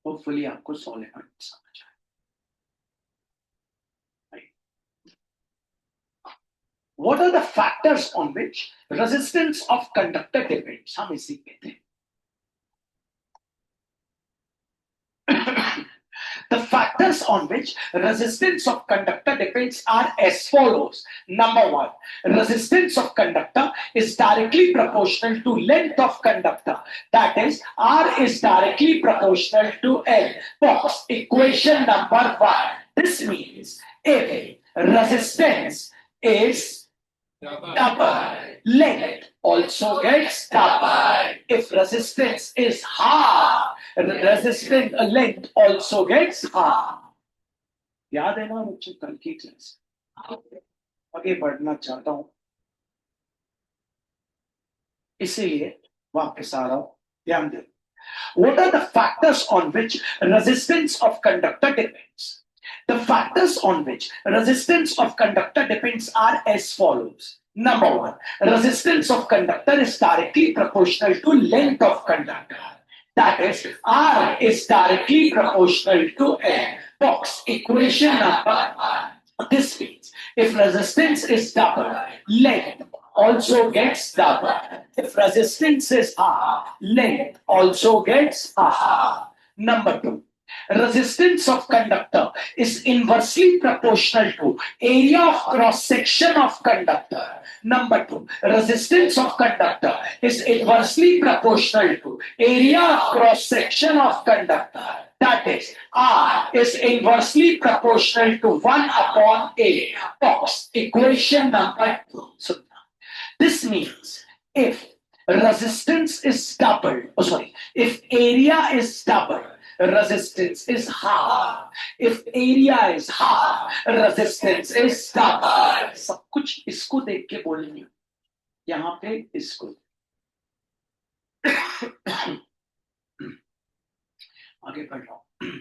होपफुली आपको सॉलिड समझ आए। What are the factors on which resistance of conductor depends? हम इसी पे थे। The factors on which resistance of conductor depends are as follows. Number one, resistance of conductor is directly proportional to length of conductor. That is, R is directly proportional to L. Box equation number one. This means if resistance is double, length also gets double. If resistance is half, resistance length also gets half. याद है ना बच्चों कल की class? आगे बढ़ना चाहता हूं इसीलिए वापस आ रहा हूं, ध्यान दे। What are the factors on which resistance of conductor depends? The factors on which resistance of conductor depends are as follows. Number one, resistance of conductor is directly proportional to length of conductor. That is, R is directly proportional to L. Box equation number one. This means if resistance is double, length also gets double. If resistance is half, length also gets half. Number two, resistance of conductor is inversely proportional to area of cross section of conductor. Number 2, resistance of conductor is inversely proportional to area of cross section of conductor. That is, R is inversely proportional to 1 upon A. Box equation number 2. So this means if resistance is doubled, if area is doubled, resistance is half. If area is half, resistance is double. सब कुछ इसको देख के बोलेंगे यहां पे इसको आगे बढ़ रहा हूं.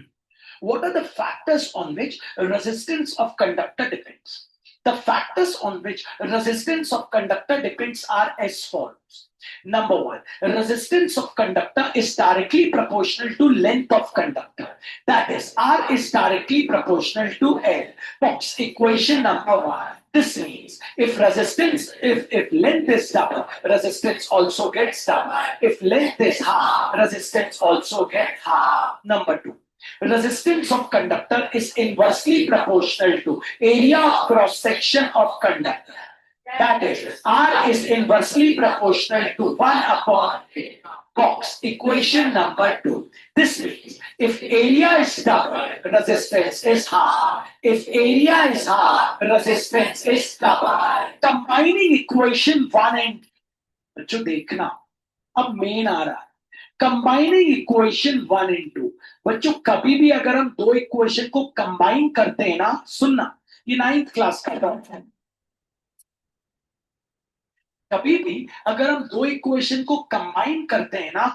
What are the factors on which resistance of conductor depends? The factors on which resistance of conductor depends are as follows. Number 1, resistance of conductor is directly proportional to length of conductor. That is, R is directly proportional to L. Box equation number 1. This means if length is double, resistance also gets double. If length is half, resistance also gets half. Number 2, resistance of conductor is inversely proportional to area of cross section of conductor. That is, R is inversely proportional to 1 upon A. Box equation number 2. This means if area is double, resistance is half. If area is half, resistance is double. Combining equation 1 and 2. जो देखना अब main आ रहा है, combining equation 1 and 2. बच्चों कभी भी अगर हम दो इक्वेशन को कंबाइन करते हैं ना, सुनना, ये 9th क्लास का टॉपिक है. कभी भी अगर हम दो इक्वेशन को कंबाइन करते हैं ना,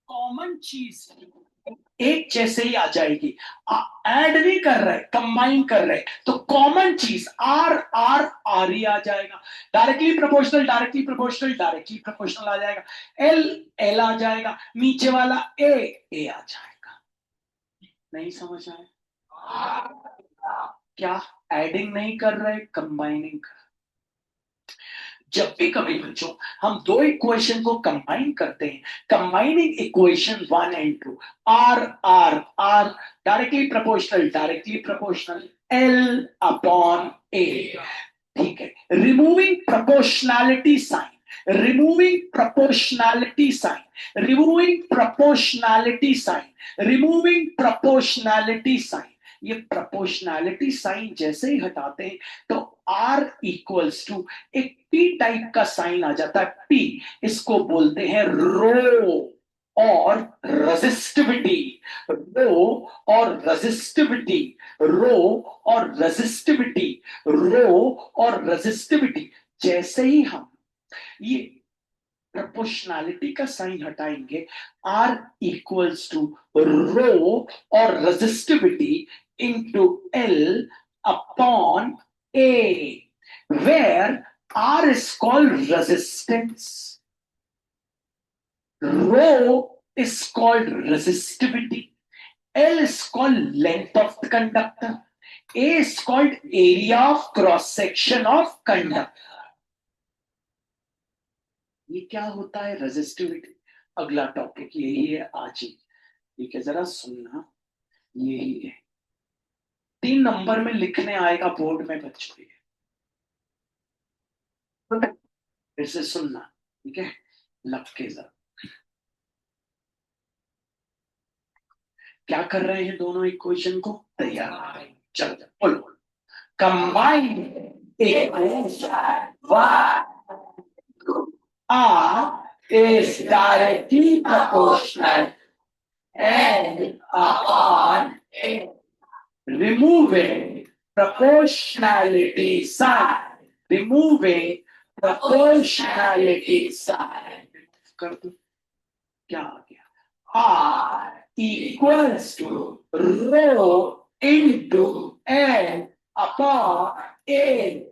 कॉमन चीज एक जैसे ही आ जाएगी. ऐड नहीं कर रहे, कंबाइन कर रहे, तो कॉमन चीज आर आर आर ही आ जाएगा. Directly proportional directly proportional directly proportional आ जाएगा. एल एल आ जाएगा, नीचे वाला ए ए आ जाएगा. नहीं समझ आया? क्या एडिंग नहीं कर रहे, कंबाइनिंग कर. जब भी कभी बच्चों हम दो इक्वेशन को कंबाइन करते हैं, combining equation 1 and 2, R R R directly proportional L upon A. ठीक है. Removing proportionality sign, removing proportionality sign, removing proportionality sign, removing proportionality sign. ये प्रोपोर्शनैलिटी साइन जैसे ही हटाते हैं तो R इक्वल्स टू एक P टाइप का साइन आ जाता है. P इसको बोलते हैं रो और रेजिस्टिविटी. रो और रेजिस्टिविटी, रो और रेजिस्टिविटी, रो और रेजिस्टिविटी. जैसे ही हम ये प्रोपोर्शनैलिटी का साइन हटाएंगे, R इक्वल्स टू रो और resistivity into L upon A, where R is called resistance, rho is called resistivity, L is called length of the conductor, A is called area of cross section of conductor. ये क्या होता है resistivity? अगला topic यही है आज ही. ठीक है, जरा सुनना, यही है 3 नंबर में लिखने आएगा बोर्ड में बच्चों. फिर से सुनना, ठीक है, लग के जरा. क्या कर रहे हैं दोनों इक्वेशन को तैयार. चलो बोलो. Combine equation R is directly proportional N upon A. Removing proportionality sign. Removing proportionality sign. कर दो. क्या आ गया? R equals to rho into N upon A.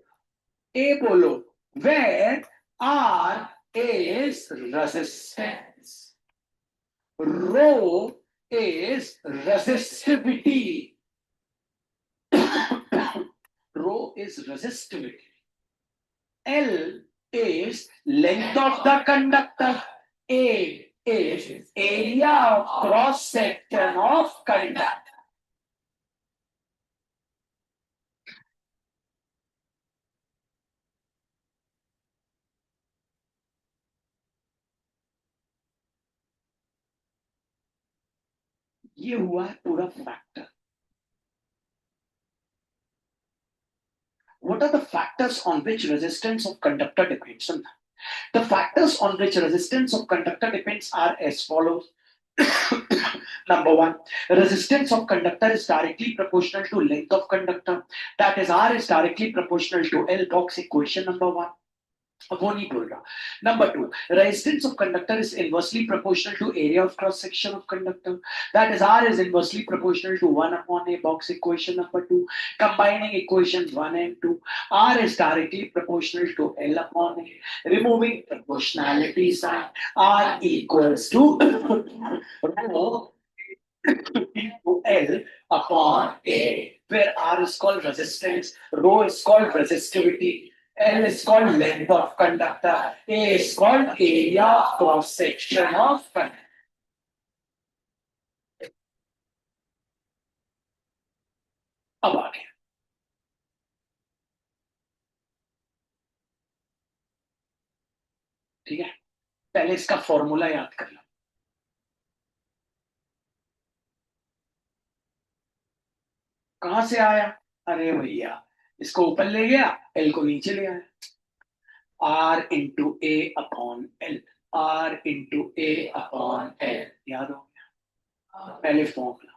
A बोलो. Where R is resistance, rho is resistivity. Rho is resistivity. L is length of the conductor. A is area of cross section of conductor. ये हुआ है पूरा factor. What are the factors on which resistance of conductor depends? The factors on which resistance of conductor depends are as follows. Number one, resistance of conductor is directly proportional to length of conductor. That is, R is directly proportional to L. Box equation number one. वो नहीं बोल रहा. Number two, resistance of conductor is inversely proportional to area of cross section of conductor. That is, R is inversely proportional to 1 upon A. Box equation number two. Combining equations 1 and 2, R is directly proportional to L upon A. Removing proportionality sign, R equals to rho into L upon A, where R is called resistance, rho is called resistivity, L is called length of conductor, A is called area cross section of conductor. अब आ गया. ठीक है, पहले इसका formula याद कर लो. कहां से आया? अरे भैया, इसको ऊपर ले गया, एल को नीचे ले आया. R into A upon L, R into A upon L. याद हो गया पहले formula.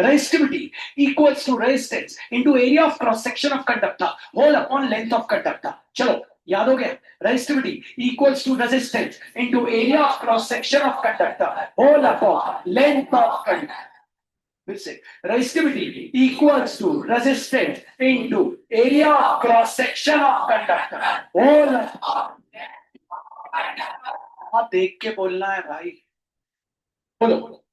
Resistivity equals to resistance into area of cross section of conductor whole upon length of conductor. चलो याद हो गया. Resistivity equals to resistance into area of cross section of conductor whole upon length of conductor. फिर से, resistivity equals to resistance into area of cross section of conductor whole. हाँ, देख के बोलना है भाई. बोलो.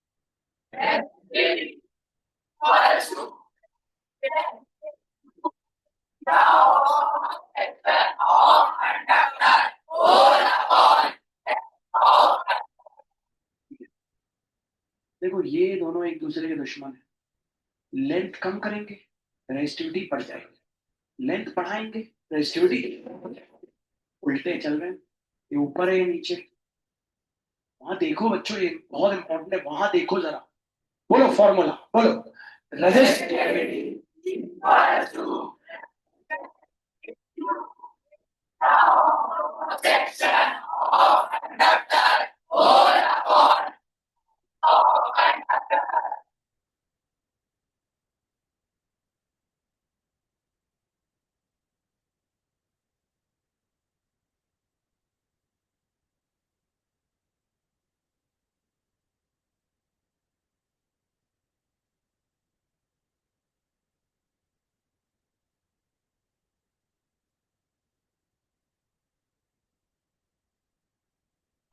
देखो, ये दोनों एक दूसरे के दुश्मन है. लेंथ कम करेंगे, रेजिस्टिविटी बढ़ जाएगी. लेंथ बढ़ाएंगे, रेजिस्टिविटी. उल्टे चल रहे हैं. ये ऊपर है, ये नीचे. वहां देखो बच्चों, ये बहुत इंपॉर्टेंट है. वहां देखो जरा. बोलो फॉर्मूला, बोलो. रेजिस्टिविटी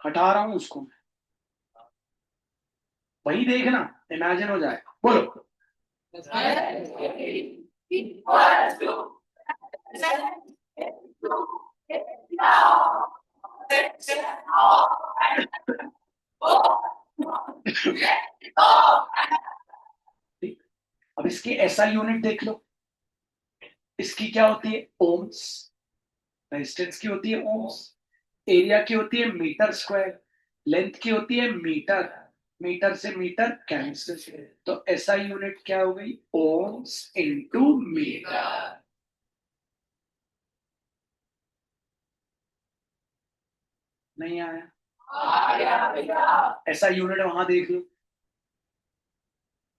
हटा रहा हूं उसको. वही देखना, इमेजिन हो जाए. बोलो. अब इसकी एसआई यूनिट देख लो. इसकी क्या होती है? ओम्स. रेजिस्टेंस की होती है ओम्स. एरिया की होती है मीटर स्क्वायर. लेंथ की होती है मीटर. मीटर से मीटर कैंसिल. तो एसआई यूनिट क्या हो गई? Ohms into metre. नहीं आया? ऐसा यूनिट वहां देख लो,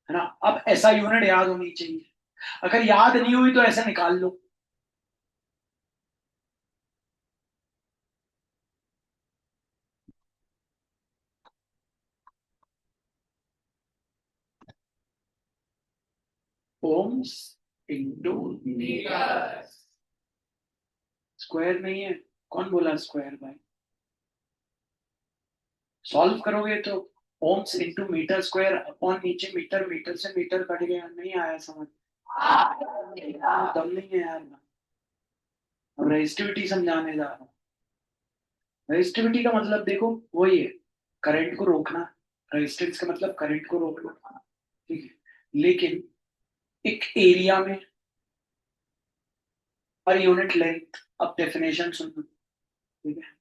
है ना. अब ऐसा यूनिट याद होनी चाहिए. अगर याद नहीं हुई तो ऐसे निकाल लो. Ohms into meter. स्क्वायर नहीं है. कौन बोला स्क्वायर भाई? सॉल्व करोगे तो ohms into meter square upon नीचे मीटर. मीटर से मीटर कट गया. नहीं आया समझ? दम नहीं है यार. अब रेजिस्टिविटी समझाने जा रहा हूँ. रेजिस्टिविटी का मतलब देखो वही है, करंट को रोकना. रेजिस्टेंस का मतलब करंट को रोकना. ठीक है, लेकिन एक एरिया में पर यूनिट लेंथ. अब डेफिनेशन सुन. ठीक है.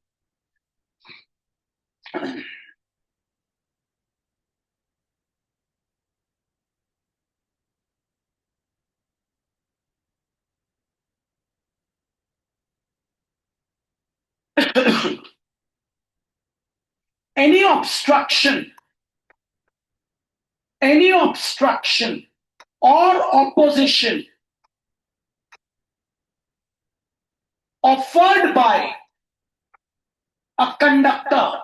any obstruction, any obstruction or opposition offered by a conductor.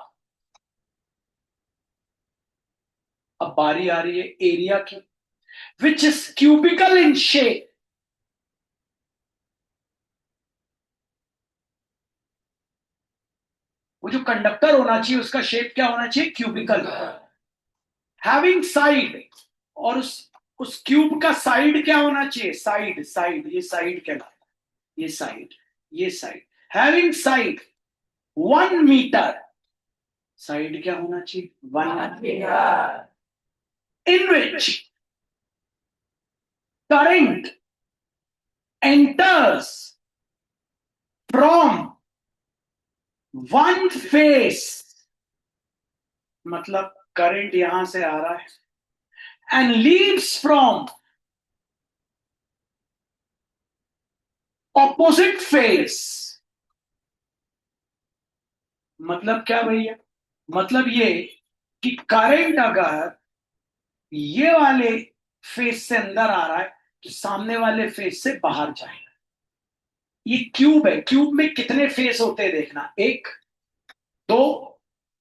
अब बारी आ रही है एरिया की, which is cubical in shape. वो जो कंडक्टर होना चाहिए उसका शेप क्या होना चाहिए? क्यूबिकल. हैविंग साइड, और उस क्यूब का साइड क्या होना चाहिए? साइड, साइड, ये साइड क्या, ये साइड, ये side. Having side 1 metre, side क्या होना चाहिए? 1 metre. In which current enters from one face, मतलब करंट यहां से आ रहा है, and leaves from opposite face. मतलब क्या भैया? मतलब ये कि करंट अगर ये वाले फेस से अंदर आ रहा है तो सामने वाले फेस से बाहर जाएगा. ये क्यूब है, क्यूब में कितने फेस होते हैं देखना, 1 2,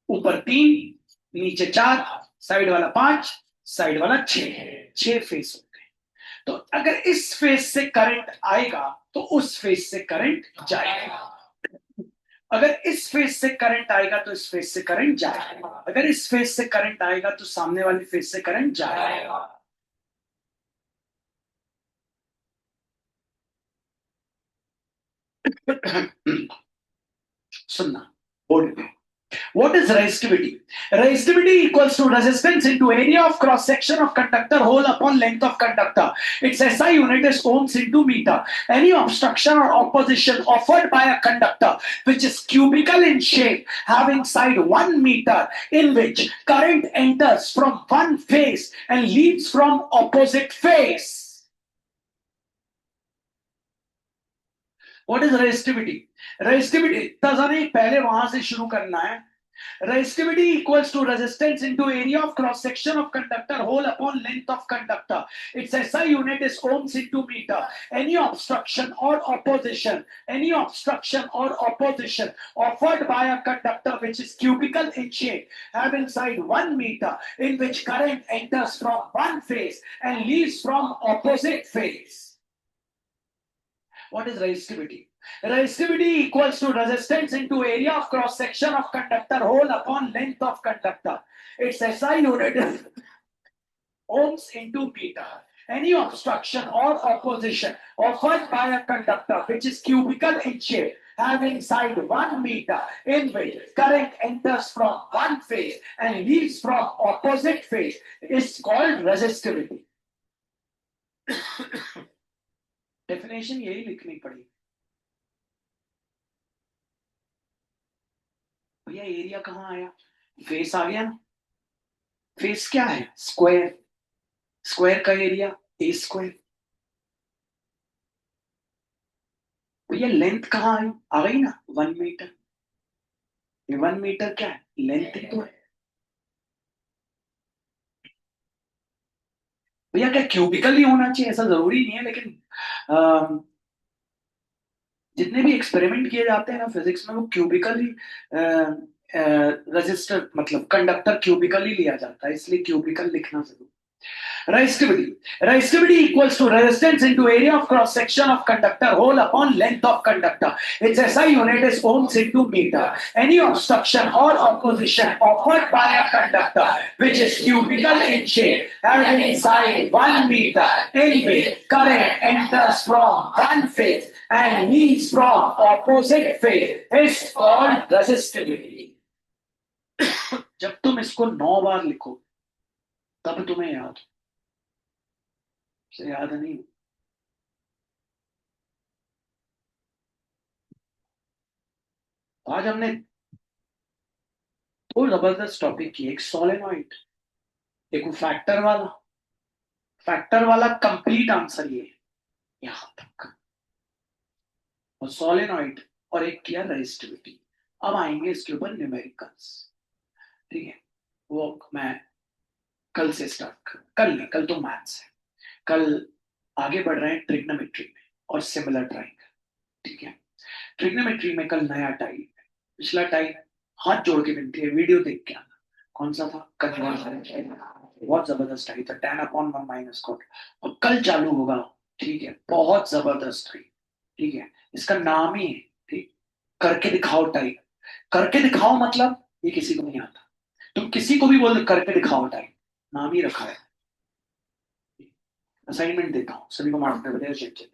ऊपर 3, नीचे 4, साइड वाला 5, साइड वाला 6, 6 फेस होते हैं. तो अगर इस फेस से करंट आएगा तो उस फेस से करंट जाएगा. अगर इस फेस से करंट आएगा तो इस फेस से करंट जाएगा. अगर इस फेस से करंट आएगा तो सामने वाले फेस से करंट जाएगा. सुनना, बोल. What is resistivity? Resistivity equals to resistance into area of cross section of conductor hole upon length of conductor. Its SI unit is ohms into meter. Any obstruction or opposition offered by a conductor which is cubical in shape, having side 1 meter, in which current enters from one face and leaves from opposite face. What is resistivity? Resistivity तजा नहीं, पहले वहां से शुरू करना है. Resistivity equals to resistance into area of cross section of conductor hole upon length of conductor. Its SI unit is ohms into meter. Any obstruction or opposition, any obstruction or opposition offered by a conductor which is cubical in shape, having side 1 meter, in which current enters from one face and leaves from opposite face. What is resistivity? Resistivity equals to resistance into area of cross section of conductor hole upon length of conductor. Its SI unit is ohms into meter. Any obstruction or opposition offered by a conductor which is cubical in shape, having side 1 meter, in which current enters from one face and leaves from opposite face, is called resistivity. Definition यही लिखनी पड़ी भैया. Area कहाँ आया? Face आ गया ना. Face क्या है? स्क्वायर. स्क्वायर का एरिया ए स्क्वायर. भैया लेंथ कहाँ आई? आ गई ना, 1 मीटर. ये 1 मीटर क्या है? लेंथ ही तो है भैया. क्या क्यूबिकल ही होना चाहिए? ऐसा जरूरी नहीं है, लेकिन जितने भी एक्सपेरिमेंट किए जाते हैं ना फिजिक्स में, वो क्यूबिकल ही, रजिस्टर मतलब कंडक्टर क्यूबिकल ही लिया जाता है, इसलिए क्यूबिकल लिखना जरूरी. Resistivity. Resistivity equals to resistance into area of cross section of conductor hole upon length of conductor. Its SI unit is ohms into meter. Any obstruction or opposition offered by a conductor which is cubical in shape, having inside 1 meter, in which current enters from one face and leaves from opposite face, is called resistivity. जब तुम इसको 9 बार लिखो तब तुम्हें याद, से याद नहीं. आज हमने दो जबरदस्त टॉपिक किए. एक सोलेनॉइड, एक फैक्टर वाला. फैक्टर वाला कंप्लीट आंसर ये यहां तक, और सोलेनॉइड, और एक किया रेजिस्टिविटी. अब आएंगे इसके ऊपर न्यूमेरिकल्स। ठीक है, वो मैं कल से स्टार्ट कर, कल नहीं, कल तो मैथ्स है। कल आगे बढ़ रहे हैं ट्रिग्नोमेट्री में और सिमिलर ट्राइंगल। ठीक है, ट्रिग्नोमेट्री में कल नया टाइप है। पिछला टाइप हाथ जोड़ के विनती है, वीडियो देख के आना। कौन सा था? कन्वर्जन। बहुत जबरदस्त टाइप था, tan अपॉन 1 माइनस कॉट। और कल चालू होगा। ठीक है, बहुत जबरदस्त टाइप। ठीक है, इसका नाम ही है, ठीक, करके दिखाओ टाइप। करके दिखाओ मतलब ये किसी को नहीं आता। तुम किसी को भी बोल दो करके दिखाओ टाइप, नाम ही रखा है। असाइनमेंट देता हूँ सभी को, मार्क्स में बताइए।